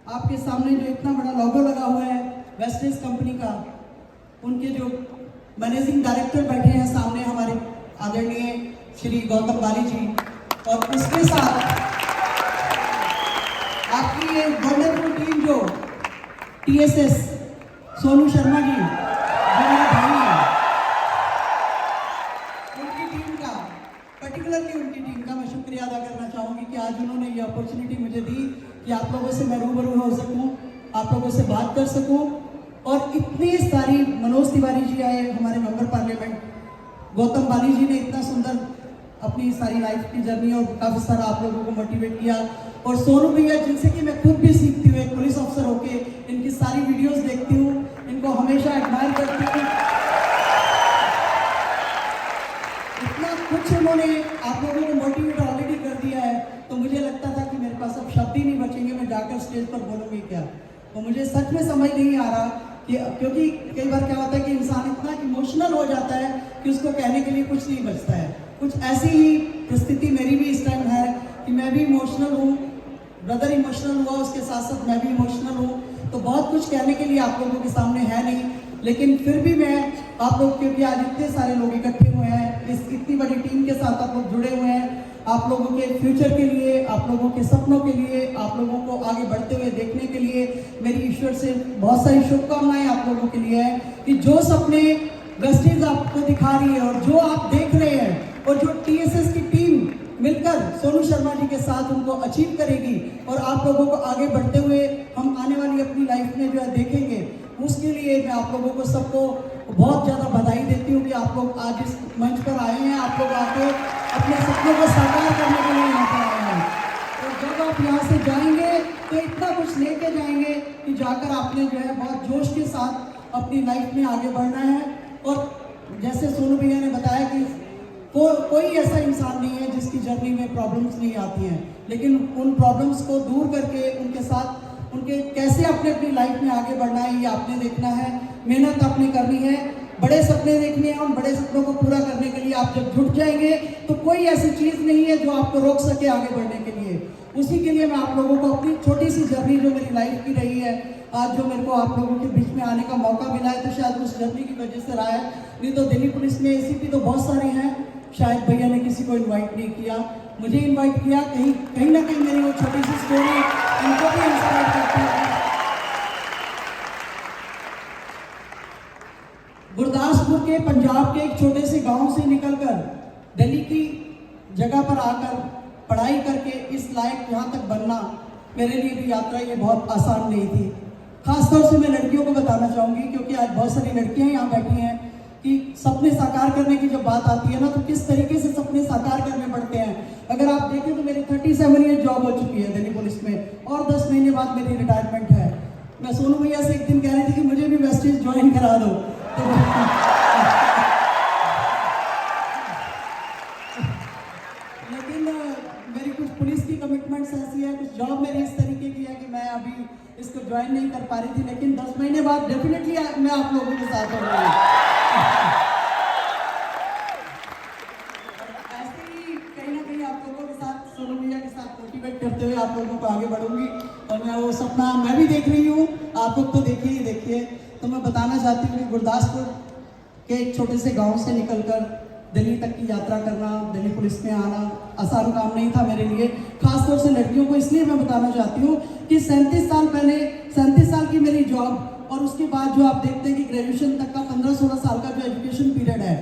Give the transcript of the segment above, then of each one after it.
आपके सामने जो इतना बड़ा लोगो लगा हुआ है वेस्टेज कंपनी का, उनके जो मैनेजिंग डायरेक्टर बैठे हैं सामने हमारे आदरणीय श्री गौतम बाली जी, और उसके साथ आपकी ये वंडरफुल टीम जो TSS सोनू शर्मा जी जो मेरे भाई हैं, उनकी टीम का, पर्टिकुलरली उनकी टीम का मैं शुक्रिया अदा करना चाहूँगी कि आज उन्होंने ये अपॉर्चुनिटी मुझे दी कि आप लोगों से मैं रूबरू हो सकूँ, आप लोगों से बात कर सकूँ। और इतनी सारी, मनोज तिवारी जी आए हमारे मेंबर पार्लियामेंट, गौतम बाली जी ने इतना सुंदर अपनी सारी लाइफ की जर्नी और काफ़ी सारा आप लोगों को मोटिवेट किया, और सोनू भैया जिनसे कि मैं खुद भी सीखती हूँ, एक पुलिस ऑफिसर होके इनकी सारी वीडियोस देखती हूँ, इनको हमेशा एडमायर करती हूँ। इतना कुछ उन्होंने आप लोगों को मोटिवेट ऑलरेडी कर दिया है, तो मुझे लगता था कि मेरे पास अब शब्द ही नहीं बचेंगे, मैं जाकर स्टेज पर बोलूँगी क्या। तो मुझे सच में समझ नहीं आ रहा कि, क्योंकि कई बार क्या होता है कि इंसान इतना इमोशनल हो जाता है कि उसको कहने के लिए कुछ नहीं बचता है। कुछ ऐसी ही परिस्थिति मेरी भी इस टाइम है कि मैं भी इमोशनल हूँ, ब्रदर इमोशनल हुआ, उसके साथ साथ मैं भी इमोशनल हूँ, तो बहुत कुछ कहने के लिए आप लोगों के सामने है नहीं, लेकिन फिर भी मैं आप लोग, क्योंकि आज इतने सारे लोग इकट्ठे हुए हैं, इस इतनी बड़ी टीम के साथ आप लोग जुड़े हुए हैं, आप लोगों के फ्यूचर के लिए, आप लोगों के सपनों के लिए, आप लोगों को आगे बढ़ते हुए देखने के लिए मेरी ईश्वर से बहुत सारी शुभकामनाएं आप लोगों के लिए है कि जो सपने वेस्टेज आपको दिखा रही है और जो आप देख रहे हैं और जो TSS की टीम मिलकर सोनू शर्मा जी के साथ उनको अचीव करेगी और आप लोगों को आगे बढ़ते हुए हम आने वाली अपनी लाइफ में जो है देखेंगे, उसके लिए मैं आप लोगों को सबको बहुत ज़्यादा बधाई देती हूँ कि आप लोग आज इस मंच पर आए हैं, आप लोग आके अपने सपनों को साकार करने के लिए यहाँ पर आए हैं। और जब आप यहाँ से जाएंगे तो इतना कुछ लेके जाएंगे कि जाकर आपने जो है बहुत जोश के साथ अपनी लाइफ में आगे बढ़ना है। और जैसे सोनू भैया ने बताया कि कोई ऐसा इंसान नहीं है जिसकी जर्नी में प्रॉब्लम्स नहीं आती हैं, लेकिन उन प्रॉब्लम्स को दूर करके उनके साथ उनके कैसे अपनी लाइफ में आगे बढ़ना है ये आपने देखना है, मेहनत आपने करनी है, बड़े सपने देखने हैं, उन बड़े सपनों को पूरा करने के लिए आप जब जुट जाएंगे तो कोई ऐसी चीज़ नहीं है जो आपको रोक सके आगे बढ़ने के लिए। उसी के लिए मैं आप लोगों को अपनी छोटी सी जर्नी जो मेरी लाइफ की रही है, आज जो मेरे को आप लोगों के बीच में आने का मौका मिला है, तो शायद उस जर्नी की वजह से रहा है, नहीं तो दिल्ली पुलिस में ACP तो बहुत सारे हैं, शायद भैया ने किसी को इन्वाइट नहीं किया, मुझे इन्वाइट किया, कहीं ना कहीं मेरी वो छोटी सी स्टोरी इनको भी इंस्पायर करती है। गुरदासपुर के, पंजाब के एक छोटे से गांव से निकलकर दिल्ली की जगह पर आकर पढ़ाई करके इस लायक यहाँ तक बनना मेरे लिए भी यात्रा ये बहुत आसान नहीं थी। खासतौर से मैं लड़कियों को बताना चाहूँगी, क्योंकि आज बहुत सारी लड़कियाँ यहाँ बैठी हैं, कि सपने साकार करने की जब बात आती है ना, तो किस तरीके से सपने साकार करने पड़ते हैं। अगर आप देखें तो मेरी 37 ईयर जॉब हो चुकी है दिल्ली पुलिस में, और 10 महीने बाद मेरी रिटायरमेंट है। मैं सोनू भैया से एक दिन कह रही थी कि मुझे भी वेस्टेज ज्वाइन करा दो, तो लेकिन मेरी कुछ पुलिस की कमिटमेंट्स ऐसी है, कुछ जॉब मेरी इस तरीके की है कि मैं अभी इसको ज्वाइन नहीं कर पा रही थी, लेकिन 10 महीने बाद डेफिनेटली मैं आप लोगों के साथ होंगी। ऐसे ही कहीं ना कहीं आप लोगों के साथ, सोनू भैया के साथ मोटिवेट करते हुए आप लोगों को आगे बढ़ूंगी, और मैं वो सपना मैं भी देख रही हूँ, आप लोग तो देखिए। तो मैं बताना चाहती हूँ कि गुरदासपुर के एक छोटे से गांव से निकलकर दिल्ली तक की यात्रा करना, दिल्ली पुलिस में आना आसान काम नहीं था मेरे लिए, खासतौर से लड़कियों को। इसलिए मैं बताना चाहती हूँ कि 37 साल पहले, 37 साल की मेरी जॉब, और उसके बाद जो आप देखते हैं कि ग्रेजुएशन तक का 15-16 साल का जो एजुकेशन पीरियड है,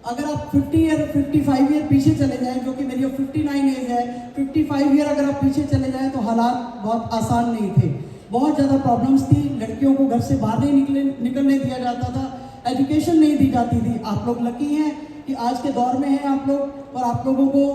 अगर आप 55 ईयर पीछे चले जाएं, जो कि मेरी 59 एज है, 55 ईयर अगर आप पीछे चले जाएं तो हालात बहुत आसान नहीं थे, बहुत ज़्यादा प्रॉब्लम्स थी। लड़कियों को घर से बाहर नहीं निकलने दिया जाता था, एजुकेशन नहीं दी जाती थी। आप लोग लकी हैं कि आज के दौर में हैं आप लोग, और आप लोगों को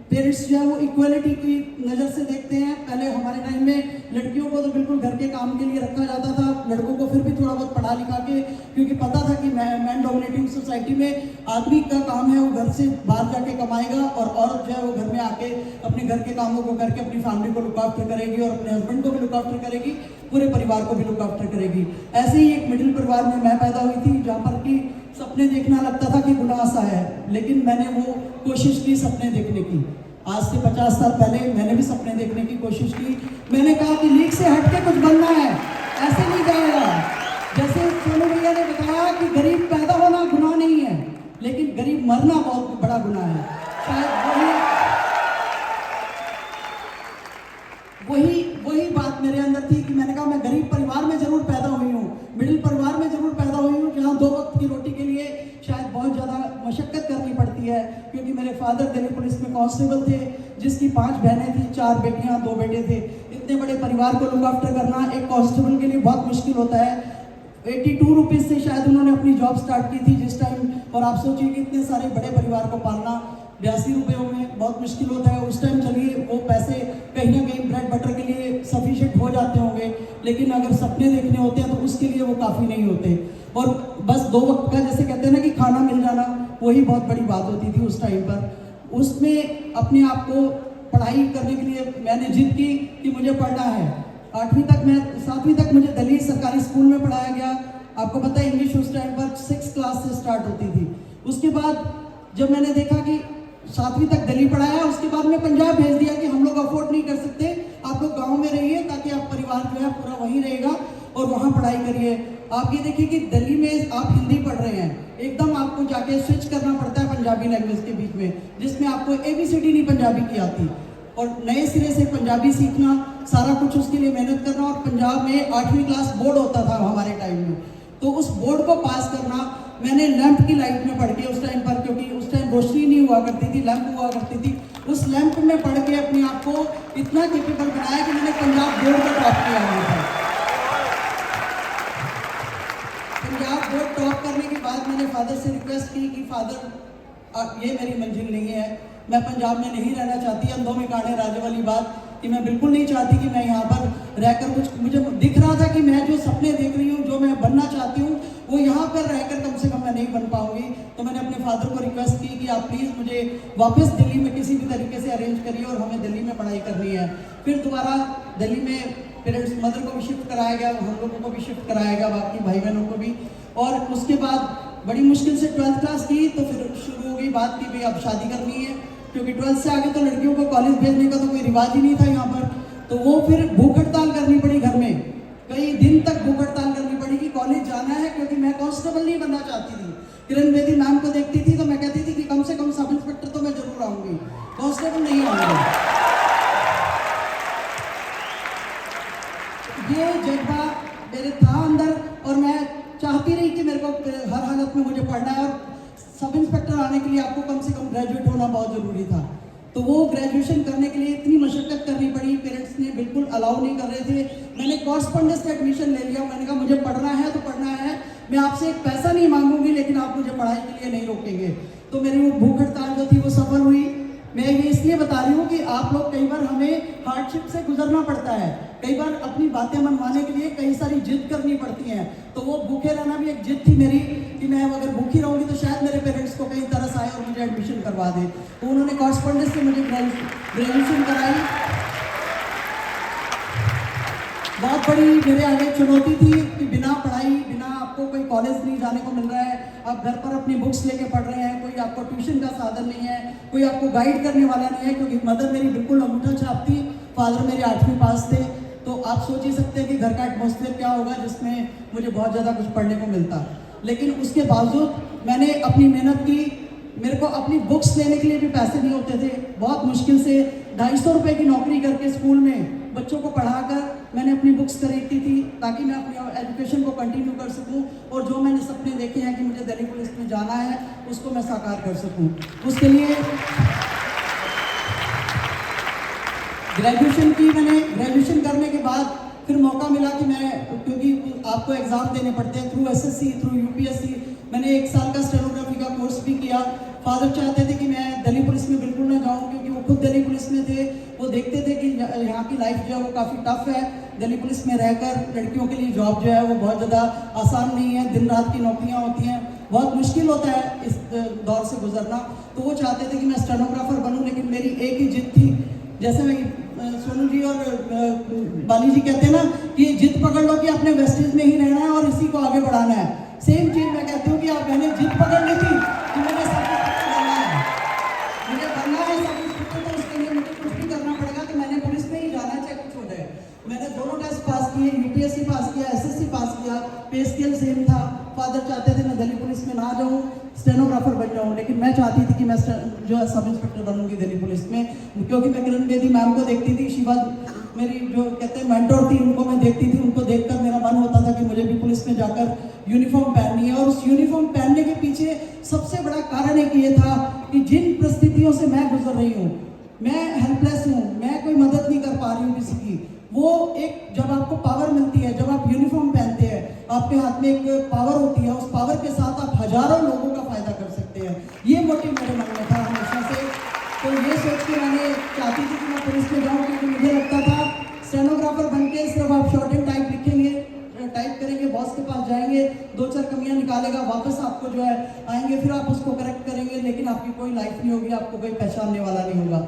पेरेंट्स जो है वो इक्वलिटी की नज़र से देखते हैं। पहले हमारे टाइम में लड़कियों को तो बिल्कुल घर के काम के लिए रखा जाता था, लड़कों को फिर भी थोड़ा बहुत पढ़ा लिखा के, क्योंकि पता था कि मैन डोमिनेटिंग सोसाइटी में आदमी का काम है वो घर से बाहर जाके कमाएगा, और औरत जो है वो घर में आके अपने घर के कामों को करके अपनी फैमिली को लुक आफ्टर करेगी, और अपने हस्बैंड को भी लुक आफ्टर करेगी, पूरे परिवार को भी लुक आफ्टर करेगी। ऐसे ही एक मिडिल परिवार में मैं पैदा हुई थी, जहाँ पर कि सपने देखना लगता था कि गुनाह सा है, लेकिन मैंने वो कोशिश की सपने देखने की। आज से 50 साल पहले मैंने भी सपने देखने की कोशिश की। मैंने कहा कि लीग से हटके कुछ बड़ी बात मेरे अंदर थी कि मैंने कहा मैं गरीब परिवार में जरूर पैदा हुई हूँ, मिडिल परिवार में जरूर पैदा हुई हूँ, जहाँ 2 वक्त की रोटी के लिए शायद बहुत ज़्यादा मशक्क़त करनी पड़ती है, क्योंकि मेरे फादर दिल्ली पुलिस में कांस्टेबल थे, जिसकी 5 बहनें थी, 4 बेटियाँ 2 बेटे थे। इतने बड़े परिवार को लुक आफ्टर करना एक कांस्टेबल के लिए बहुत मुश्किल होता है। 82 रुपीज़ से शायद उन्होंने अपनी जॉब स्टार्ट की थी जिस टाइम, और आप सोचिए कि इतने सारे बड़े परिवार को पालना 82 रुपयों में बहुत मुश्किल होता है उस टाइम। चलिए वो पैसे कहीं ना कहीं ब्रेड बटर के लिए सफिशिएंट हो जाते होंगे, लेकिन अगर सपने देखने होते हैं तो उसके लिए वो काफ़ी नहीं होते। और बस 2 वक्त का जैसे कहते हैं ना कि खाना मिल जाना, वही बहुत बड़ी बात होती थी उस टाइम पर। उसमें अपने आप को पढ़ाई करने के लिए मैंने जिद की कि मुझे पढ़ना है। 8वीं तक, मैं 7वीं तक मुझे दिल्ली सरकारी स्कूल में पढ़ाया गया। आपको पता है इंग्लिश उस टाइम पर 6 क्लास से स्टार्ट होती थी। उसके बाद जब मैंने देखा कि 7वीं तक दिल्ली पढ़ाया, उसके बाद में पंजाब भेज दिया कि हम लोग अफोर्ड नहीं कर सकते, आप लोग गाँव में रहिए ताकि आप परिवार जो है पूरा वहीं रहेगा और वहाँ पढ़ाई करिए। आप ये देखिए कि दिल्ली में आप हिंदी पढ़ रहे हैं, एकदम आपको जाके स्विच करना पड़ता है पंजाबी लैंग्वेज के बीच में, जिसमें आपको ABCD नहीं पंजाबी की आती, और नए सिरे से पंजाबी सीखना, सारा कुछ उसके लिए मेहनत करना। और पंजाब में 8वीं क्लास बोर्ड होता था हमारे टाइम में, तो उस बोर्ड को पास करना मैंने लैंप की लाइट में पढ़ के उस टाइम पर, क्योंकि उस टाइम रोशनी नहीं हुआ करती थी, लैंप हुआ करती थी, उस लैंप में पढ़ के अपने आप को इतना कैपेबल बनाया कि मैंने पंजाब बोर्ड को टॉप किया हुआ था। पंजाब बोर्ड टॉप करने के बाद मैंने फादर से रिक्वेस्ट की कि फादर ये मेरी मंजिल नहीं है, मैं पंजाब में नहीं रहना चाहती। अंधों में कांटे राजे वाली बात कि मैं बिल्कुल नहीं चाहती कि मैं यहाँ पर रहकर कुछ, मुझे दिख रहा था कि मैं जो सपने देख रही हूँ, जो मैं बनना चाहती हूँ, वो यहाँ पर रहकर कम से कम मैं नहीं बन पाऊंगी। तो मैंने अपने फादर को रिक्वेस्ट की कि आप प्लीज़ मुझे वापस दिल्ली में किसी भी तरीके से अरेंज करिए और हमें दिल्ली में पढ़ाई करनी है। फिर दोबारा दिल्ली में पेरेंट्स, मदर को भी शिफ्ट कराया गया, हम लोगों को भी शिफ्ट कराया गया, बाकी भाई बहनों को भी। और उसके बाद बड़ी मुश्किल से 12th क्लास की, तो फिर शुरू हो गई बात कि भाई अब शादी करनी है, क्योंकि 12th से आगे तो लड़कियों को कॉलेज भेजने का तो कोई रिवाज ही नहीं था यहाँ पर। तो वो फिर भूख हड़ताल करनी पड़ी घर में, कई दिन तक भूख हड़ताल करनी पड़ी कि कॉलेज जाना है, क्योंकि मैं कांस्टेबल नहीं बनना चाहती थी। किरण बेदी मैम को देखती थी तो मैं कहती थी कि कम से कम सब इंस्पेक्टर तो मैं जरूर आऊंगी, कांस्टेबल नहीं आऊंगी। ये जज्बा मेरे था अंदर, और मैं चाहती रही कि मेरे को हर हालत में मुझे पढ़ना है, और सब इंस्पेक्टर आने के लिए आपको कम से कम ग्रेजुएट होना बहुत ज़रूरी था। तो वो ग्रेजुएशन करने के लिए इतनी मशक्क़त करनी पड़ी, पेरेंट्स ने बिल्कुल अलाउ नहीं कर रहे थे। मैंने कॉरस्पॉन्डेंस से एडमिशन ले लिया, मैंने कहा मुझे पढ़ना है तो पढ़ना है, मैं आपसे एक पैसा नहीं मांगूंगी, लेकिन आप मुझे पढ़ाई के लिए नहीं रोकेंगे। तो मेरी वो भूख हड़ताल जो थी वो सफल हुई। मैं ये इसलिए बता रही हूँ कि आप लोग, कई बार हमें हार्डशिप से गुजरना पड़ता है, कई बार अपनी बातें मनवाने के लिए कई सारी जिद करनी पड़ती हैं। तो वो भूखे रहना भी एक जिद थी मेरी कि मैं अगर भूखी रहूँगी तो शायद मेरे पेरेंट्स को कहीं तरस आए और मुझे एडमिशन करवा दे। तो उन्होंने कॉरस्पॉन्डेंस से मुझे ग्रेजुएशन कराई। बहुत बड़ी मेरे आगे चुनौती थी कि बिना पढ़ाई, बिना आपको कोई कॉलेज नहीं जाने को मिल रहा है, आप घर पर अपनी बुक्स लेके पढ़ रहे हैं, कोई आपको ट्यूशन का साधन नहीं है, कोई आपको गाइड करने वाला नहीं है, क्योंकि मदर मेरी बिल्कुल अंगूठा छाप थी, फादर मेरे 8वीं पास थे। तो आप सोच ही सकते हैं कि घर का एटमॉस्फेयर क्या होगा जिसमें मुझे बहुत ज़्यादा कुछ पढ़ने को मिलता। लेकिन उसके बावजूद मैंने अपनी मेहनत की। मेरे को अपनी बुक्स लेने के लिए भी पैसे नहीं होते थे, बहुत मुश्किल से 250 रुपये की नौकरी करके स्कूल में बच्चों को पढ़ाकर मैंने अपनी बुक्स खरीदती थी ताकि मैं अपनी एजुकेशन को कंटिन्यू कर सकूं, और जो मैंने सपने देखे हैं कि मुझे दिल्ली पुलिस में जाना है उसको मैं साकार कर सकूं। उसके लिए ग्रेजुएशन की। मैंने ग्रेजुएशन करने के बाद फिर मौका मिला कि मैं, क्योंकि आपको एग्ज़ाम देने पड़ते हैं थ्रू SSC, थ्रू UPSC, मैंने 1 साल का स्टेनोग्राफी का कोर्स भी किया। फादर चाहते थे कि मैं दिल्ली पुलिस में बिल्कुल ना जाऊं, क्योंकि वो खुद दिल्ली पुलिस में थे। वो देखते थे कि यहाँ की लाइफ जो है वो काफ़ी टफ है, दिल्ली पुलिस में रहकर लड़कियों के लिए जॉब जो है वो बहुत ज़्यादा आसान नहीं है, दिन रात की नौकरियाँ होती हैं, बहुत मुश्किल होता है इस दौर से गुजरना। तो वो चाहते थे कि मैं स्टेनोग्राफर बनूँ, लेकिन मेरी एक ही जिद थी, जैसे मैं सोनू जी और बाली जी कहते हैं ना कि जिद पकड़ लो कि अपने वेस्टेज में ही रहना है और इसी को आगे बढ़ाना है, सेम चीज़ मैं कहती हूँ कि आप मैंने जिद पकड़ ली थी कि मुझे सब कुछ करना है, मुझे बनना है सब कुछ, तो उसके लिए मुझे कुछ भी करना पड़ेगा। तो मैंने पुलिस में ही जाना चाहे कुछ हो जाए। मैंने दोनों टेस्ट पास किए, UPSC पास किया, SSC पास किया, पे स्केल सेम था। फादर चाहते थे मैं दिल्ली पुलिस में ना जाऊँ, स्टेनोग्राफर बन जाऊँ, लेकिन मैं चाहती थी कि मैं जो है सब इंस्पेक्टर बनूंगी दिल्ली पुलिस में, क्योंकि मैं किरण बेदी मैम को देखती थी, शी वाज मेरी जो कहते हैं मेंटोर थी, उनको मैं देखती थी, उनको देखकर मेरा मन होता था कि मुझे भी पुलिस में जाकर यूनिफॉर्म पहननी है। और उस यूनिफॉर्म पहनने के पीछे सबसे बड़ा कारण एक ये था कि जिन परिस्थितियों से मैं गुजर रही हूँ, मैं हेल्पलेस हूँ, मैं कोई मदद नहीं कर पा रही हूँ किसी की, वो एक जब आपको पावर मिलती है, जब आप यूनिफॉर्म पहनते हैं, आपके हाथ में एक पावर होती है, उस पावर के साथ आप हजारों लोगों का फायदा कर सकते हैं। ये मोटिव मेरे मन में था हमेशा से। तो ये सोच के मैंने चाहती थी कि मैं पुलिस में जाऊँ, क्योंकि मुझे लगता था स्टेनोग्राफर बन के सिर्फ आप शॉर्ट एंड टाइप लिखेंगे, टाइप करेंगे, बॉस के पास जाएंगे, 2-4 कमियां निकालेगा, वापस आपको जो है आएंगे, फिर आप उसको करेक्ट करेंगे, लेकिन आपकी कोई लाइफ नहीं होगी, आपको कोई पहचानने वाला नहीं होगा।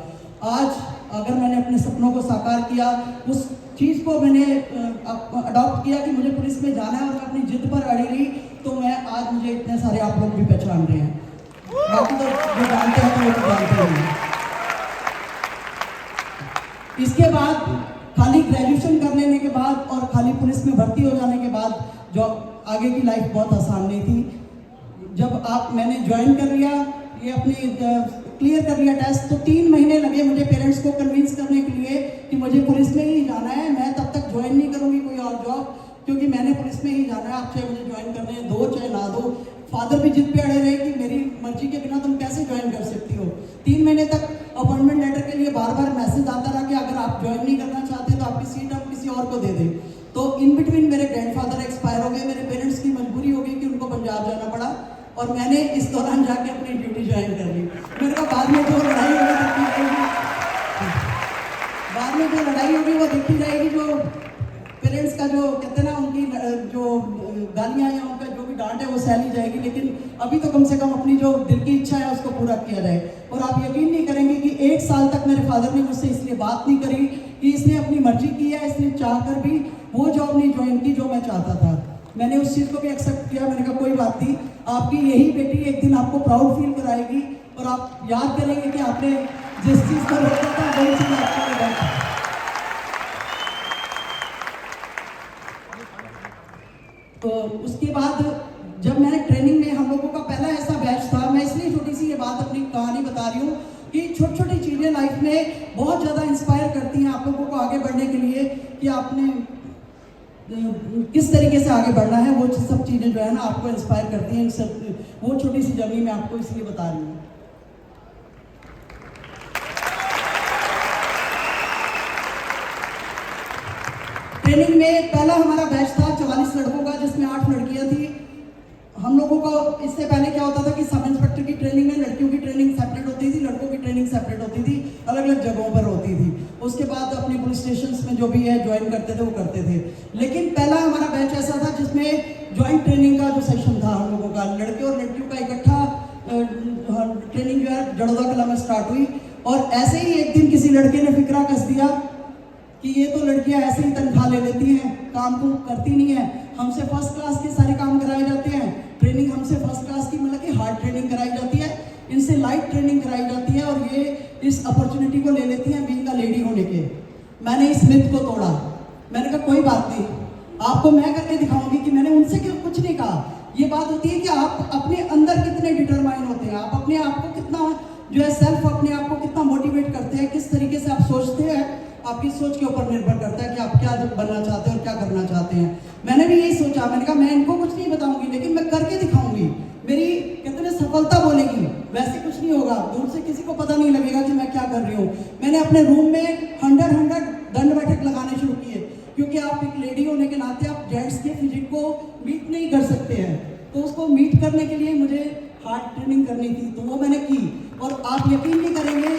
आज अगर मैंने अपने सपनों को साकार किया, उस चीज़ को मैंने अडॉप्ट किया कि मुझे पुलिस में जाना है और मैं अपनी जिद पर अड़ी रही, तो मैं आज मुझे इतने सारे आप लोग भी पहचान रहे हैं। बाकी तो जो जानते हैं वो तो जानते हैं। इसके बाद खाली ग्रेजुएशन कर लेने के बाद और खाली पुलिस में भर्ती हो जाने के बाद जो आगे की लाइफ बहुत आसान नहीं थी। जब मैंने ज्वाइन कर लिया, ये अपनी क्लियर कर लिया टेस्ट, तो 3 महीने लगे मुझे पेरेंट्स को कन्विंस करने के लिए कि मुझे पुलिस में ही जाना है, मैं तब तक ज्वाइन नहीं करूँगी कोई और जॉब, क्योंकि मैंने पुलिस में ही जाना है, आप चाहे मुझे ज्वाइन करने हैं, दो चाहे ना दो। फादर भी जिद पे अड़े रहे कि मेरी मर्जी के बिना तुम कैसे ज्वाइन कर सकती हो। 3 महीने तक अपॉइंटमेंट लेटर के लिए बार बार मैसेज आता रहा कि अगर आप ज्वाइन नहीं करना चाहते तो आपकी सीट हम किसी और को दे दें। तो इन बिटवीन मेरे ग्रैंडफादर एक्सपायर हो गए, मेरे पेरेंट्स की मजबूरी हो गई कि उनको पंजाब जाना पड़ा, और मैंने इस दौरान जाके अपनी ड्यूटी ज्वाइन कर ली। मेरे को बाद में जो लड़ाई होगी देखी जाएगी, बाद में जो लड़ाई होगी वो देखी जाएगी, जो पेरेंट्स का जो कहते हैं ना, उनकी जो गालियाँ या उनका जो भी डांट है वो सहली जाएगी, लेकिन अभी तो कम से कम अपनी जो दिल की इच्छा है उसको पूरा किया जाए। और आप यकीन नहीं करेंगे कि 1 साल तक मेरे फादर ने मुझसे इसलिए बात नहीं करी कि इसने अपनी मर्जी की है, इसने चाहकर भी वो जॉब नहीं ज्वाइन की जो मैं चाहता था। मैंने उस चीज़ को भी एक्सेप्ट किया। मैंने कहा कोई बात नहीं, आपकी यही बेटी एक दिन आपको प्राउड फील कराएगी और आप याद करेंगे कि आपने जिस चीज़ को रोका था वही चीज़ आपको मिला। तो उसके बाद जब मैंने ट्रेनिंग में, हम लोगों का पहला ऐसा बैच था, मैं इसलिए छोटी सी ये बात अपनी कहानी बता रही हूँ कि छोटी छोटी चीज़ें लाइफ में बहुत ज़्यादा इंस्पायर करती हैं आप लोगों को आगे बढ़ने के लिए, कि आपने किस तरीके से आगे बढ़ना है। वो सब चीज़ें जो है ना आपको इंस्पायर करती हैं। सब वो छोटी सी जर्नी मैं आपको इसलिए बता रही हूँ। ट्रेनिंग में पहला हमारा बैच था 44 लड़कों का, जिसमें 8 लड़कियां थी। हम लोगों को इससे पहले क्या होता था कि सब इंस्पेक्टर की ट्रेनिंग में लड़कियों की ट्रेनिंग सेपरेट होती थी, लड़कों की ट्रेनिंग सेपरेट होती थी, अलग अलग जगहों पर होती थी। उसके बाद अपने पुलिस स्टेशन में जो भी है ज्वाइन करते थे वो करते थे। लेकिन पहला हमारा बैच ऐसा था जिसमें ज्वाइंट ट्रेनिंग का जो सेशन था हम लोगों का, लड़के और लड़कियों का इकट्ठा ट्रेनिंग जो है जड़ोदा कला में स्टार्ट हुई। और ऐसे ही एक दिन किसी लड़के ने फिक्रा कस दिया कि ये तो लड़कियां ऐसे ही तनख्वाह ले लेती हैं, काम तो करती नहीं है, हमसे फर्स्ट क्लास के सारे काम कराए जाते हैं, ट्रेनिंग हमसे फर्स्ट क्लास की मतलब कि हार्ड ट्रेनिंग कराई जाती है, इनसे लाइट ट्रेनिंग कराई जाती है, और ये इस अपॉर्चुनिटी को ले लेती हैं बीइंग अ लेडी होने के। मैंने इस मिथ को तोड़ा। मैंने कहा कोई बात नहीं, आपको मैं करके दिखाऊंगी कि मैंने उनसे कुछ नहीं कहा। ये बात होती है कि आप अपने अंदर कितने डिटरमाइन होते हैं, आप अपने आप को कितना जो है सेल्फ अपने आप को कितना मोटिवेट करते हैं, किस तरीके से आप सोचते हैं, आपकी सोच के ऊपर निर्भर करता है कि आप क्या बनना चाहते हैं और क्या करना चाहते हैं। मैंने भी यही सोचा, मैंने कहा मैं इनको कुछ नहीं बताऊंगी, लेकिन मैं करके दिखाऊंगी, मेरी कहते हैं सफलता बोलेगी, वैसे कुछ नहीं होगा, दूर से किसी को पता नहीं लगेगा कि मैं क्या कर रही हूँ। मैंने अपने रूम में 100 दंड बैठक लगाने शुरू किए, क्योंकि आप एक लेडी होने के नाते आप जेंट्स के फिजिक को मीट नहीं कर सकते हैं, तो उसको मीट करने के लिए मुझे हार्ड ट्रेनिंग करनी थी, तो वो मैंने की। और आप यकीन नहीं करेंगे,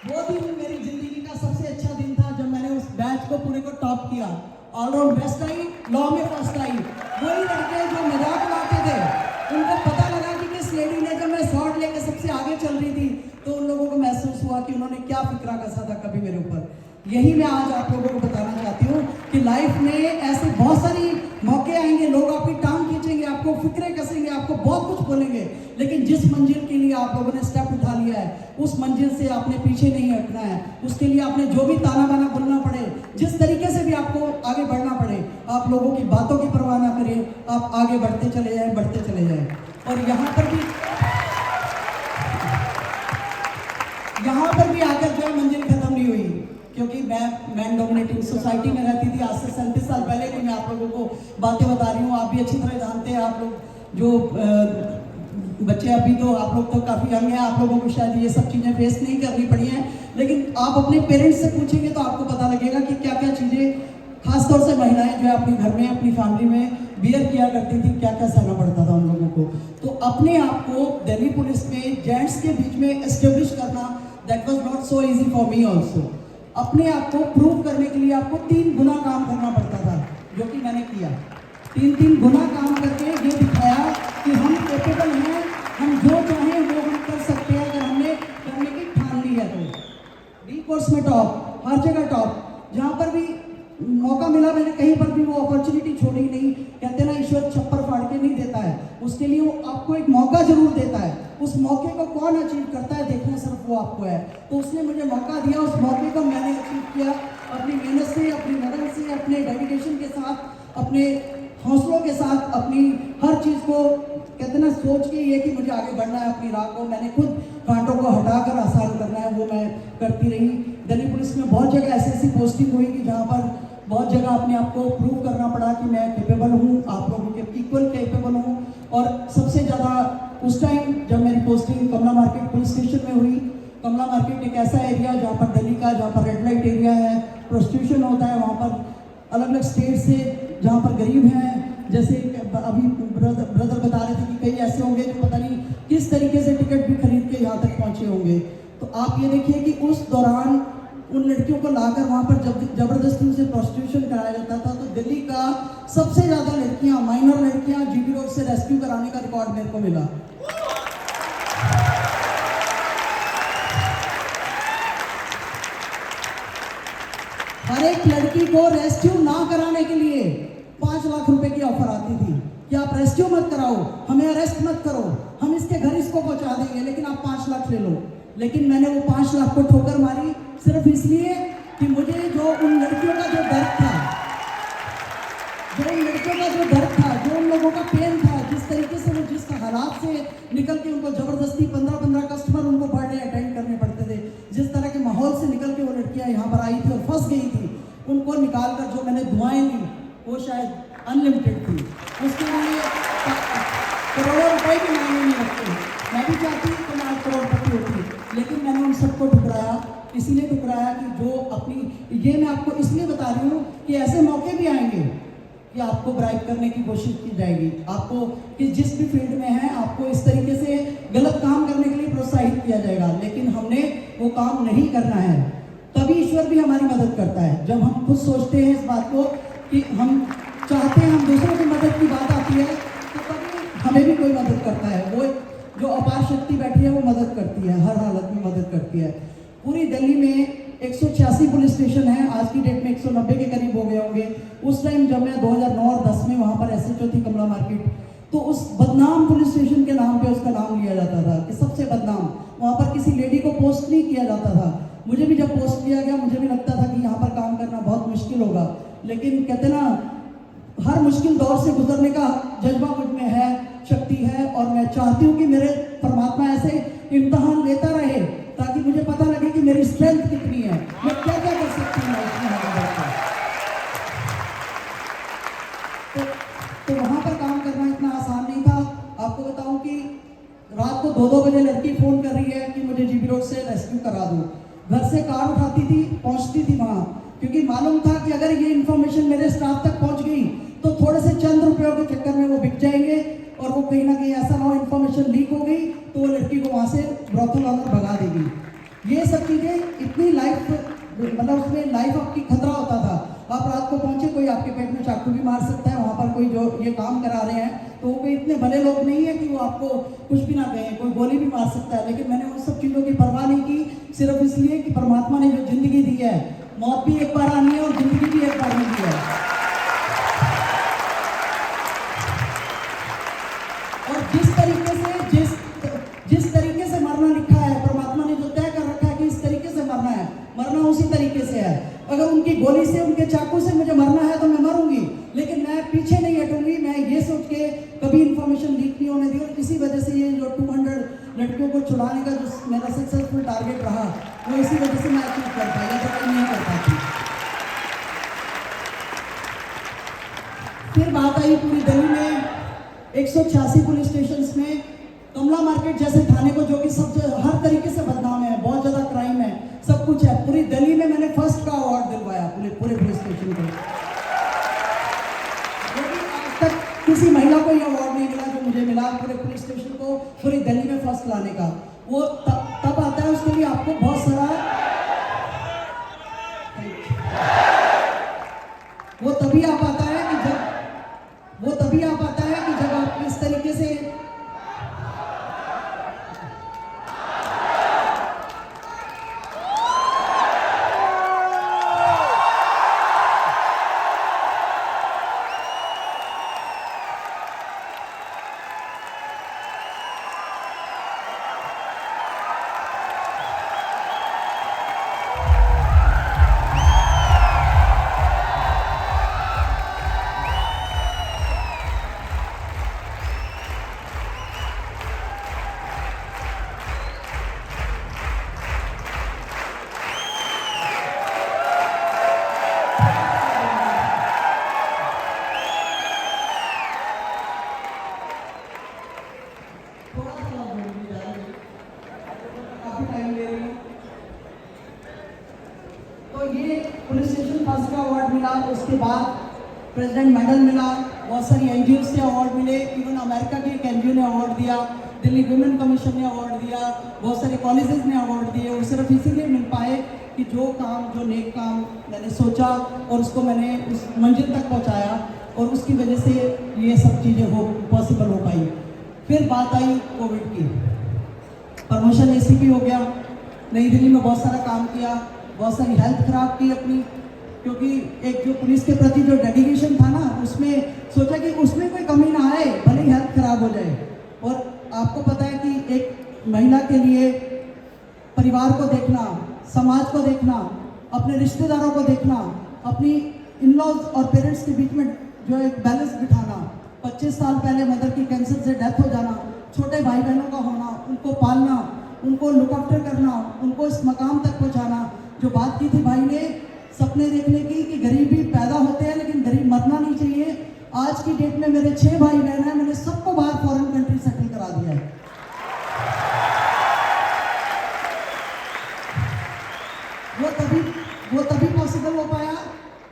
वो दिन मेरी जिंदगी का सबसे अच्छा दिन था जब मैंने उस बैच को पूरे को टॉप किया। ऑलराउंड बेस्ट आई, लॉ में फर्स्ट आई। वही लड़के जो मजाक उड़ाते थे, उनको पता लगा कि किस लेडी ने, जब मैं शॉट लेकर सबसे आगे चल रही थी, तो उन लोगों को महसूस हुआ कि उन्होंने क्या फिक्रा कसा था कभी मेरे ऊपर। यही मैं आज आप लोगों को बताना चाहती हूँ कि लाइफ में ऐसे बहुत सारी मौके आएंगे, लोग आपकी टांग खींचेंगे, आपको फिक्रे कसेंगे, आपको बहुत कुछ बोलेंगे, लेकिन जिस मंजिल के लिए आप लोगों ने स्टेप उठा लिया है, उस मंजिल से आपने पीछे नहीं हटना है। उसके लिए आपने जो भी ताना बाना बोलना पड़े जिस तरीके से भी आपको आगे बढ़ना पड़े, आप लोगों की बातों की परवाह ना करें, आप आगे बढ़ते चले जाएं, बढ़ते चले जाएं। और यहाँ पर भी आकर जो है मंजिल खत्म नहीं हुई, क्योंकि मैं मैन डोमिनेटिंग सोसाइटी में रहती थी। आज से 37 साल पहले की मैं आप लोगों को बातें बता रही हूँ। आप भी अच्छी तरह जानते हैं, आप लोग जो बच्चे अभी तो आप लोग तो काफ़ी यंग हैं, आप लोगों को शायद ये सब चीज़ें फेस नहीं करनी पड़ी हैं, लेकिन आप अपने पेरेंट्स से पूछेंगे तो आपको पता लगेगा कि क्या क्या चीज़ें खासतौर से महिलाएं जो है अपने घर में, अपनी फैमिली में बियर किया करती थी, क्या क्या सहना पड़ता था उन लोगों को। तो अपने आप को दिल्ली पुलिस में जेंट्स के बीच में एस्टेब्लिश करना, that was not so easy for me also. अपने आप को प्रूव करने के लिए आपको 3 गुना काम करना पड़ता था, जो कि मैंने किया। 3 गुना काम करके ये दिखाया कि हम कैपेबल हैं, हम जो चाहें वो हम कर सकते हैं, अगर हमने करने की ठान ली है तो। डी कोर्स में टॉप, हर जगह टॉप, जहाँ पर भी मौका मिला मैंने कहीं पर भी वो अपॉर्चुनिटी छोड़ी नहीं। कहते ना ईश्वर छप्पर फाड़ के नहीं देता है, उसके लिए वो आपको एक मौका जरूर देता है। उस मौके को कौन अचीव करता है देखना सिर्फ वो आपको है। तो उसने मुझे मौका दिया, उस मौके को मैंने अचीव किया अपनी मेहनत से, अपनी लगन से, अपने डेडिकेशन के साथ, अपने हौसलों के साथ, अपनी हर चीज़ को कहते ना सोच के ये कि मुझे आगे बढ़ना है अपनी राह को, मैंने खुद कांटों को हटाकर आसान करना है, वो मैं करती रही। दिल्ली पुलिस में बहुत जगह ऐसी पोस्टिंग हुई कि जहाँ पर बहुत जगह अपने आप को प्रूव करना पड़ा कि मैं कैपेबल हूँ, आप लोगों के इक्वल कैपेबल हूँ। और सबसे ज़्यादा उस टाइम जब मेरी पोस्टिंग कमला मार्केट पुलिस स्टेशन में हुई। कमला मार्केट एक ऐसा एरिया जहाँ पर दिल्ली का, जहाँ पर रेड लाइट एरिया है, प्रोस्टिट्यूशन होता है, वहाँ पर अलग अलग स्टेट से जहाँ पर गरीब हैं, जैसे अभी ब्रदर बता रहे थे कि कई ऐसे होंगे जो पता नहीं किस तरीके से टिकट भी खरीद के यहाँ तक पहुँचे होंगे। तो आप ये देखिए कि उस दौरान उन लड़कियों को लाकर वहाँ पर जब जबरदस्ती उनसे प्रोस्टिट्यूशन कराया जाता था, तो दिल्ली का सबसे ज़्यादा लड़कियाँ, माइनर लड़कियाँ जीबी रोड से रेस्क्यू कराने का रिकॉर्ड मेरे को मिला। हर एक लड़की को रेस्क्यू ना कराने के लिए 5 लाख रुपए की ऑफर आती थी कि आप रेस्क्यू मत कराओ, हमें अरेस्ट मत करो, हम इसके घर इसको पहुंचा देंगे, लेकिन आप 5 लाख ले लो। लेकिन मैंने वो 5 लाख को ठोकर मारी सिर्फ इसलिए कि मुझे जो उन लड़कियों का जो दर्द था, जो उन लड़कियों का जो दर्द था, जो उन लोगों का पेन था, जिस तरीके से वो जिस हालात से निकल के उनको जबरदस्ती 15-15 कस्टमर उनको बर्थडे अटेंड करने पड़ते थे, जिस तरह के माहौल से निकल के वो लड़कियां यहाँ पर आई थी और फंस गई थी, उनको निकाल कर जो मैंने दुआएं दी वो शायद अनलिमिटेड थी। उसके लिए करोड़ों रुपए भी मायने नहीं रखते। मैं भी चाहती कि मैं आज करोड़पति होती, लेकिन मैंने उन सबको ठुकराया। इसीलिए ठुकराया कि जो अपनी, ये मैं आपको इसलिए बता रही हूँ कि ऐसे मौके भी आएंगे कि आपको ब्राइब करने की कोशिश की जाएगी, आपको कि जिस भी फील्ड में है आपको इस तरीके से गलत काम करने के लिए प्रोत्साहित किया जाएगा, लेकिन हमने वो काम नहीं करना है। तभी ईश्वर भी हमारी मदद करता है, जब हम खुद सोचते हैं इस बात को कि हम चाहते हैं, हम दूसरों की मदद की बात आती है तो तभी हमें भी कोई मदद करता है। वो जो अपार शक्ति बैठी है वो मदद करती है, हर हालत में मदद करती है। पूरी दिल्ली में 186 पुलिस स्टेशन है, आज की डेट में 190 के करीब हो गए होंगे। उस टाइम जब मैं 2009 और 10 में वहाँ पर SHO थी कमला मार्केट, तो उस बदनाम पुलिस स्टेशन के नाम पे उसका नाम लिया जाता था कि सबसे बदनाम। वहाँ पर किसी लेडी को पोस्ट नहीं किया जाता था। मुझे भी जब पोस्ट किया गया मुझे भी लगता था कि यहाँ पर काम करना बहुत मुश्किल होगा, लेकिन कहते ना हर मुश्किल दौर से गुजरने का जज्बा मुझ में है, शक्ति है, और मैं चाहती हूँ कि मेरे परमात्मा ऐसे इम्तिहान लेता रहे ताकि मुझे पता लगे कि मेरी स्ट्रेंथ कितनी है, मैं क्या क्या कर सकती हूँ इसमें आगे बढ़कर। तो वहाँ पर काम करना इतना आसान नहीं था। आपको बताऊं कि रात को 2-2 बजे लड़की फोन कर रही है कि मुझे जीबी रोड से रेस्क्यू करा दो। घर से कार उठाती थी, पहुंचती थी वहाँ, क्योंकि मालूम था कि अगर ये इन्फॉर्मेशन मेरे स्टाफ तक पहुंच गई तो थोड़े से चंद रुपयों के चक्कर में वो बिक जाएंगे, और वो कहीं ना कहीं ऐसा ना हो इन्फॉर्मेशन लीक हो गई तो वो लड़की को वहाँ से ब्रोथल ऑनर भगा देगी। ये सब चीज़ें इतनी लाइफ, मतलब उसमें लाइफ आपकी खतरा होता था। आप रात को पहुंचे, कोई आपके पेट में चाकू भी मार सकता है। वहाँ पर कोई जो ये काम करा रहे हैं तो वो कोई इतने भले लोग नहीं है कि वो आपको कुछ भी ना कहें, कोई गोली भी मार सकता है। लेकिन मैंने उन सब चीज़ों की परवाह नहीं की, सिर्फ इसलिए कि परमात्मा ने जो जिंदगी दी है, मौत भी एक बार आनी है और जिंदगी भी एक बार मिली है, और जिस तरीके से मरना लिखा है, परमात्मा ने जो तय कर रखा है कि इस तरीके से मरना है, मरना उसी तरीके से है। अगर उनकी गोली से, उनके चाकू से मुझे मरना है तो मैं मरूंगी, लेकिन मैं पीछे नहीं हटूंगी। मैं ये सोच के कभी इन्फॉर्मेशन लीक नहीं होने दी, और इसी वजह से ये जो 200 लड़कियों को छुड़ाने का जो मेरा सक्सेसफुल टारगेट रहा, वो इसी वजह से मैं अचीव कर पाई, अदरवाइज नहीं कर पाती। फिर बात आई पूरी दिल्ली में 186 पुलिस स्टेशंस में कमला मार्केट जैसे थाने को, जो कि सब हर तरीके से बदनाम है, बहुत ज़्यादा क्राइम है, सब कुछ है, पूरी दिल्ली में मैंने फर्स्ट का अवार्ड दिलवाया पूरे पुलिस स्टेशन को। लेकिन आज तक किसी महिला को ये अवार्ड नहीं मिला जो मुझे मिला, पूरे पुलिस स्टेशन को पूरी दिल्ली में फर्स्ट लाने का। वो तब आता है, उसके लिए आपको बहुत सारा, वो तभी आ पाता है कि जब आप इस तरीके से पुलिस स्टेशन फर्स्ट का अवार्ड मिला, उसके बाद प्रेसिडेंट मेडल मिला, बहुत सारी एनजीओ से अवार्ड मिले, इवन अमेरिका की एक एनजीओ ने अवार्ड दिया, दिल्ली वुमेन कमीशन ने अवार्ड दिया, बहुत सारे कॉलेजेस ने अवार्ड दिए। और सिर्फ इसीलिए मिल पाए कि जो नेक काम मैंने सोचा और उसको मैंने उस मंजिल तक पहुंचाया, और उसकी वजह से ये सब चीज़ें पॉसिबल हो पाई। फिर बात आई कोविड की, प्रमोशन एसीपी हो गया, नई दिल्ली में बहुत सारा काम किया, बहुत सारी हेल्थ खराब की अपनी, क्योंकि एक जो पुलिस के प्रति जो डेडिकेशन था ना, उसमें सोचा कि उसमें कोई कमी ना आए, भले ही हेल्थ खराब हो जाए। और आपको पता है कि एक महिला के लिए परिवार को देखना, समाज को देखना, अपने रिश्तेदारों को देखना, अपनी इन लॉज और पेरेंट्स के बीच में जो एक बैलेंस बिठाना, 25 साल पहले मदर की कैंसर से डेथ हो जाना, छोटे भाई बहनों का होना, उनको पालना, उनको लुक आफ्टर करना, उनको इस मकाम तक पहुंचाना। जो बात की थी भाई ने सपने देखने की कि गरीबी पैदा होते हैं लेकिन गरीब मरना नहीं चाहिए, आज की डेट में मेरे 6 भाई बहन हैं, मैंने सबको बाहर फॉरेन कंट्री सेटल करा दिया है। वो तभी पॉसिबल हो पाया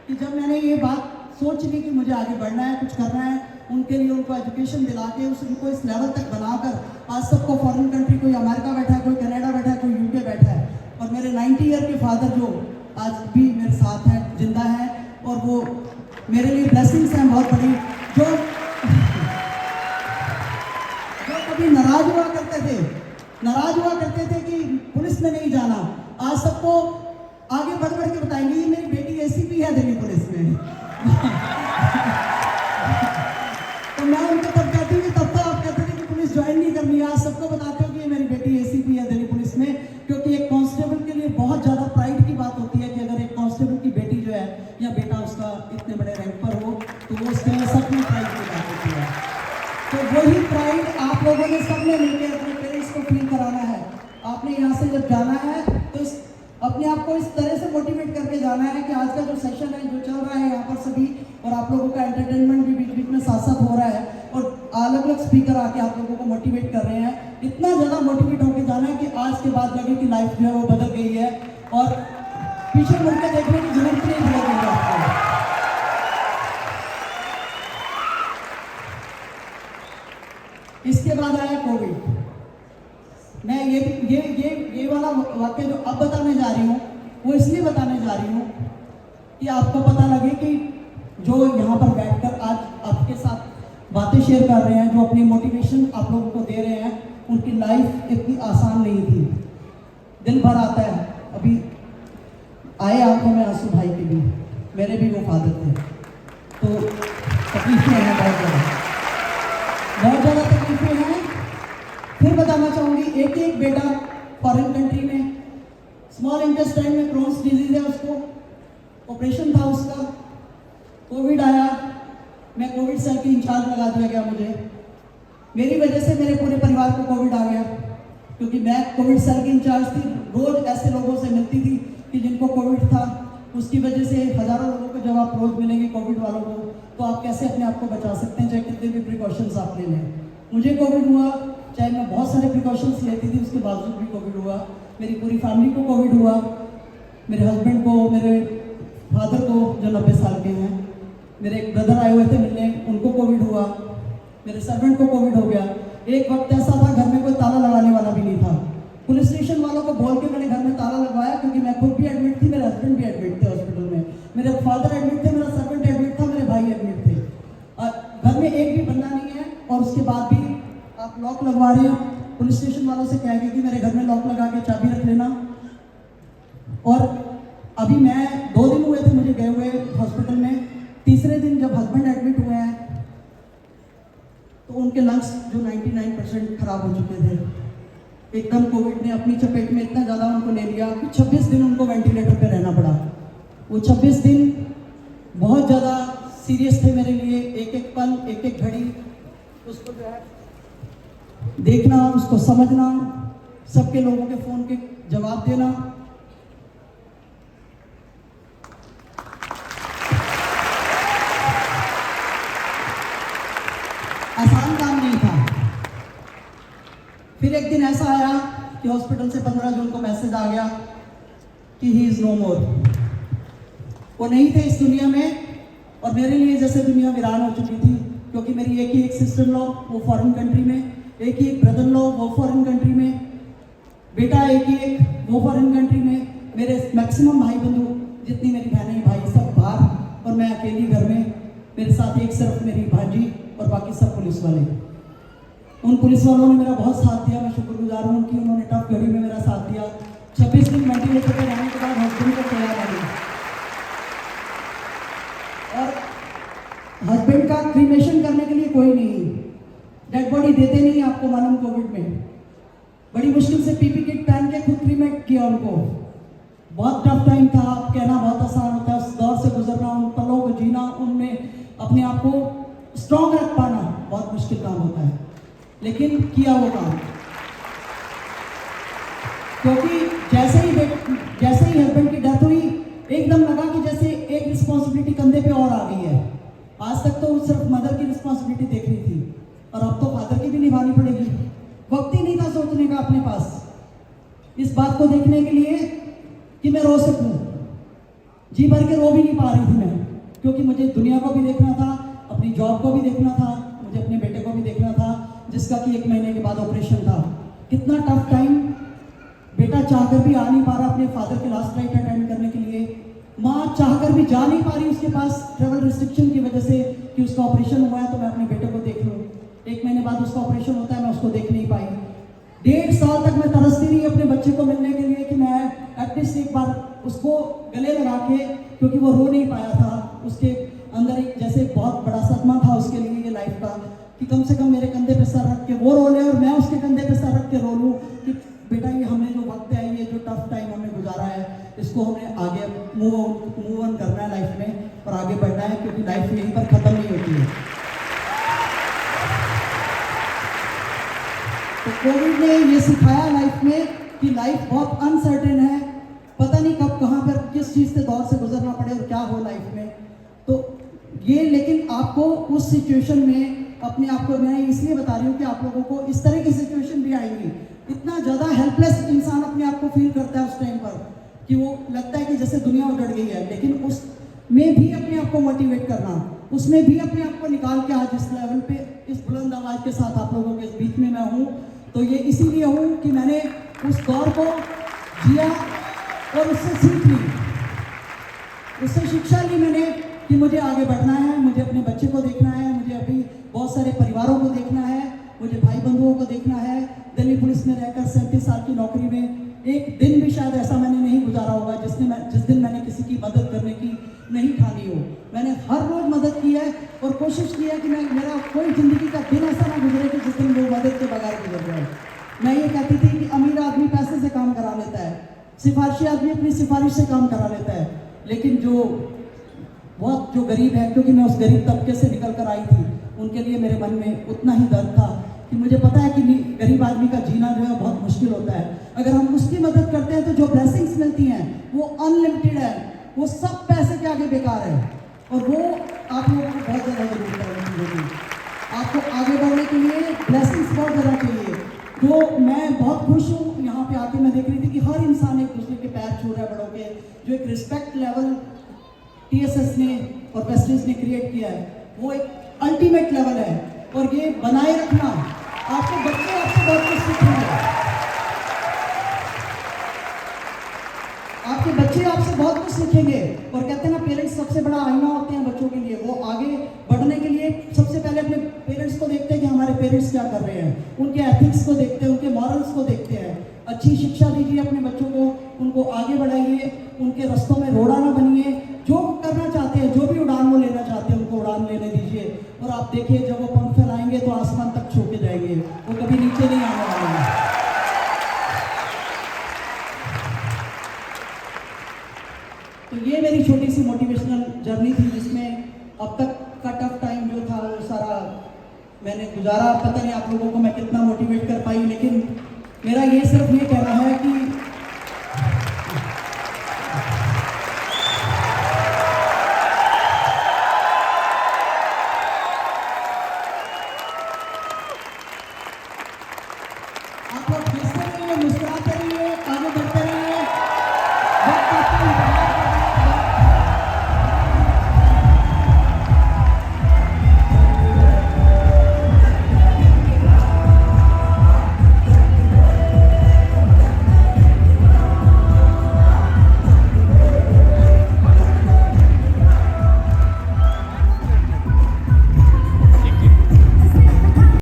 कि जब मैंने ये बात सोच ली कि मुझे आगे बढ़ना है, कुछ करना है, उनके लिए उनको एजुकेशन दिला के उनको इस लेवल तक बनाकर आज सबको फॉरेन कंट्री, कोई अमेरिका बैठा है, कोई कनाडा बैठा है, कोई यूके बैठा है। और मेरे 90 ईयर के फादर जो आज भी मेरे साथ हैं, जिंदा हैं, और वो मेरे लिए ब्लेसिंग्स हैं बहुत बड़ी। जो कभी नाराज हुआ करते थे कि पुलिस में नहीं जाना, आज सबको आगे बढ़ के बताएंगे ये मेरी बेटी एसीपी है दिल्ली पुलिस में। तो मैं उनको तब कहती हूँ कि तब तो आप कहते थे कि पुलिस ज्वाइन नहीं करनी, आज सबको बताते हो कि ये मेरी बेटी एसीपी है दिल्ली पुलिस में। क्योंकि एक कांस्टेबल के लिए बहुत ज़्यादा प्राइड की बात होती है कि अगर एक कांस्टेबल की बेटी जो है या बेटा उसका इतने बड़े रैंक पर हो, तो वो उसके लिए सच में प्राइड की बात होती है। तो वही प्राइड आप लोगों ने सबने मिलकर अपने पेरेंट्स को फील कराना है। आपने यहाँ से जब जाना है तो अपने आप को इस तरह से मोटिवेट करके जाना है कि आज का जो सेशन है, जो चल रहा है यहाँ पर सभी, और आप लोगों का एंटरटेनमेंट भी बीच बीच में साथ साथ हो रहा है, और अलग अलग स्पीकर आके आप लोगों को मोटिवेट कर रहे हैं। इतना ज़्यादा मोटिवेट होकर जाना है कि आज के बाद लगे कि लाइफ जो है वो बदल गई है, और पीछे मुड़ के देखने की जरूरत नहीं पड़ेगी आपको। इसके बाद आया कोविड। मैं ये वाला वाक्य जो अब बताने जा रही हूँ, वो इसलिए बताने जा रही हूँ कि आपको पता लगे कि जो यहाँ पर बैठकर आज आपके साथ बातें शेयर कर रहे हैं, जो अपनी मोटिवेशन आप लोगों को दे रहे हैं, उनकी लाइफ इतनी आसान नहीं थी। दिल भर आता है, अभी आए आंखों में आंसू भाई के भी, मेरे भी वो फादर थे, तो तकलीफें हैं बहुत ज़्यादा तकलीफें हैं। फिर बताना चाहूँगी, एक बेटा फॉरेन कंट्री में स्मॉल इंटेस्टाइन में क्रोन्स डिजीज है उसको, ऑपरेशन था उसका, कोविड आया, मैं कोविड सेल की इंचार्ज लगा दिया गया मुझे। मेरी वजह से मेरे पूरे परिवार को कोविड आ गया, क्योंकि मैं कोविड सेल की इंचार्ज थी। रोज ऐसे लोगों से मिलती थी कि जिनको कोविड था, उसकी वजह से हज़ारों लोगों को जब आप रोज मिलेंगे कोविड वालों को, तो आप कैसे अपने आप को बचा सकते हैं, चाहे कितने भी प्रिकॉशंस आप ले लें। मुझे कोविड हुआ, चाहे मैं बहुत सारे प्रिकॉशंस लेती थी, उसके बावजूद भी कोविड हुआ। मेरी पूरी फैमिली को कोविड हुआ, मेरे हस्बैंड को, मेरे फादर को जो 90 साल के हैं, मेरे एक ब्रदर आए हुए थे मिलने, उनको कोविड हुआ, मेरे सर्वेंट को कोविड हो गया। एक वक्त ऐसा था घर में कोई ताला लगाने वाला भी नहीं था। पुलिस स्टेशन वालों को बोल के मैंने घर में ताला लगवाया, क्योंकि मैं खुद भी एडमिट थी, मेरे हस्बैंड भी एडमिट थे हॉस्पिटल में, मेरे फादर एडमिट थे, मेरा सर्वेंट एडमिट था, मेरे भाई एडमिट थे। घर में एक भी बंदा नहीं है, और उसके बाद भी आप लॉक लगवा रहे हो। पुलिस स्टेशन वालों से कह गए कि मेरे घर में लॉक लगा के चाबी रख लेना। और अभी मैं 2 दिन हुए थे मुझे गए हुए हॉस्पिटल में। तीसरे दिन जब हस्बैंड एडमिट हुए हैं, तो उनके लंग्स जो 99% खराब हो चुके थे, एकदम कोविड ने अपनी चपेट में इतना ज़्यादा उनको ले लिया कि 26 दिन उनको वेंटिलेटर पे रहना पड़ा। वो 26 दिन बहुत ज़्यादा सीरियस थे मेरे लिए। एक एक पल, एक एक घड़ी उसको जो है देखना, उसको समझना, सबके लोगों के फ़ोन के जवाब देना। आसान काम नहीं था। फिर एक दिन ऐसा आया कि हॉस्पिटल से 15 जून को मैसेज आ गया कि ही इज़ नो मोर। वो नहीं थे इस दुनिया में, और मेरे लिए जैसे दुनिया वीरान हो चुकी थी, क्योंकि मेरी एक ही एक सिस्टर लॉ वो फॉरेन कंट्री में, एक ही एक ब्रदर लॉ वो फॉरेन कंट्री में, बेटा एक ही एक वो फॉरेन कंट्री में, मेरे मैक्सिमम भाई बंधु जितनी मेरी बहनें भाई सब बाहर, और मैं अकेली घर में। मेरे साथ एक सिर्फ मेरी भांजी और बाकी सब पुलिस वाले। उन पुलिस वालों ने मेरा बहुत साथ दिया, मैं शुक्रगुजार हूँ कि उन्होंने टफ घड़ी में मेरा साथ दिया। 26 दिन वेंटिलेटर पर रहने के बाद हस्बैंड को तैयार आ गई, और हस्बैंड का क्रीमेशन करने के लिए कोई नहीं, डेड बॉडी देते नहीं आपको मालूम। कोविड में बड़ी मुश्किल से पीपी किट पहन के खुद क्रीमेट किया उनको। बहुत टफ टाइम था, आप कहना बहुत आसान होता है, उस दौर से गुजरना, उन पलों को जीना, उनमें अपने आप को स्ट्रॉन्ग रख पाना बहुत मुश्किल काम होता है, लेकिन किया वो काम। क्योंकि जैसे ही हस्बैंड की डेथ हुई, एकदम लगा कि जैसे एक रिस्पॉन्सिबिलिटी कंधे पे और आ गई है। आज तक तो सिर्फ मदर की रिस्पॉन्सिबिलिटी देख रही थी, और अब तो फादर की भी निभानी पड़ेगी। वक्त ही नहीं था सोचने का अपने पास, इस बात को देखने के लिए कि मैं रो सकूं। जी भर के रो भी नहीं पा रही थी मैं, क्योंकि मुझे दुनिया को भी देखना था, अपनी जॉब को भी देखना था, मुझे अपने बेटे को भी देखना था, जिसका कि 1 महीने के बाद ऑपरेशन था। कितना टफ टाइम। बेटा चाहकर भी आ नहीं पा रहा अपने फादर के लास्ट राइट अटेंड करने के लिए, माँ चाहकर भी जा नहीं पा रही उसके पास ट्रेवल रिस्ट्रिक्शन की वजह से कि उसका ऑपरेशन हुआ है तो मैं अपने बेटे को देख लूँ। 1 महीने बाद उसका ऑपरेशन होता है, मैं उसको देख नहीं पाई। 1.5 साल तक मैं तरसती रही अपने बच्चे को मिलने के लिए कि मैं एटलीस्ट एक बार उसको गले लगा के, क्योंकि वो रो नहीं पाया था, उसके अंदर एक जैसे बहुत बड़ा सदमा था उसके लिए ये लाइफ का, कि कम से कम मेरे कंधे पे सर रख के वो रो ले और मैं उसके कंधे पे सर रख के रो लूँ कि बेटा ये हमने जो वक्त है, ये जो टफ टाइम हमने गुजारा है, इसको हमें आगे मूव ऑन करना है लाइफ में और आगे बढ़ना है, क्योंकि लाइफ यहीं पर ख़त्म नहीं होती है। तो कोविड ने ये सिखाया लाइफ में कि लाइफ बहुत अनसर्टेन है, पता नहीं कब कहाँ पर किस चीज़ से दौर से गुजरना पड़े और क्या हो लाइफ में। तो ये, लेकिन आपको उस सिचुएशन में अपने आप को, मैं इसलिए बता रही हूँ कि आप लोगों को इस तरह की सिचुएशन भी आएंगी। इतना ज़्यादा हेल्पलेस इंसान अपने आप को फील करता है उस टाइम पर कि वो लगता है कि जैसे दुनिया उजड़ गई है, लेकिन उसमें भी अपने आप को मोटिवेट करना, उसमें भी अपने आप को निकाल के आज इस लेवल पे, इस बुलंद आवाज़ के साथ आप लोगों के बीच में मैं हूँ। तो ये इसीलिए हूँ कि मैंने उस दौर को जिया और उससे सीख ली, उससे शिक्षा ली मैंने कि मुझे आगे बढ़ना है, मुझे अपने बच्चे को देखना है, मुझे अभी बहुत सारे परिवारों को देखना है, मुझे भाई बंधुओं को देखना है। दिल्ली पुलिस में रहकर 37 साल की नौकरी में एक दिन भी शायद ऐसा मैंने नहीं गुजारा होगा जिस दिन मैंने किसी की मदद करने की नहीं ठानी हो। मैंने हर रोज़ मदद की है और कोशिश की है कि मेरा कोई ज़िंदगी का दिन ऐसा ना गुजरे कि जिस दिन वो मदद के बगैर गुजर जाए। मैं ये कहती थी कि अमीर आदमी पैसे से काम करा लेता है, सिफारिशी आदमी अपनी सिफारिश से काम करा लेता है, लेकिन जो बहुत जो गरीब है, क्योंकि मैं उस गरीब तबके से निकल कर आई थी, उनके लिए मेरे मन में उतना ही दर्द था कि मुझे पता है कि गरीब आदमी का जीना जो है बहुत मुश्किल होता है। अगर हम उसकी मदद करते हैं तो जो ब्लेसिंग्स मिलती हैं वो अनलिमिटेड है, वो सब पैसे के आगे बेकार है। और वो आप लोगों को बहुत ज़्यादा जरूरत है उन चीज़ों की। आपको आगे बढ़ने के लिए ब्लेसिंग्स बहुत ज़्यादा चाहिए। तो मैं बहुत खुश हूँ, यहाँ पे आके मैं देख रही थी कि हर इंसान एक दूसरे के पैर छू रहा है, बड़ों के। जो एक रिस्पेक्ट लेवल TSS ने और वेस्टिंडीज ने क्रिएट किया है, वो एक अल्टीमेट लेवल है। और ये बनाए रखना, आपके बच्चे आपसे बहुत कुछ सीखेंगे, आपके बच्चे आपसे बहुत कुछ सीखेंगे। और कहते हैं ना, पेरेंट्स सबसे बड़ा आईना होते हैं बच्चों के लिए। वो आगे बढ़ने के लिए सबसे पहले अपने पेरेंट्स को देखते हैं कि हमारे पेरेंट्स क्या कर रहे हैं, उनके एथिक्स को देखते हैं, उनके मॉरल्स को देखते हैं। अच्छी शिक्षा दीजिए अपने बच्चों को, उनको आगे बढ़ाइए, उनके रास्तों में रोड़ा ना बनिए। जो करना चाहते हैं, जो भी उड़ान वो लेना चाहते हैं, उनको उड़ान लेने दीजिए। और आप देखिए, जब वो पंख फैलाएंगे तो आसमान तक छू के जाएंगे, वो कभी नीचे नहीं आने वाले हैं। तो ये मेरी छोटी सी मोटिवेशनल जर्नी थी, जिसमें अब तक का टफ टाइम जो था वो सारा मैंने गुजारा। पता नहीं आप लोगों को मैं कितना मोटिवेट कर पाई, लेकिन मेरा ये सिर्फ ये कहना है कि आप लोग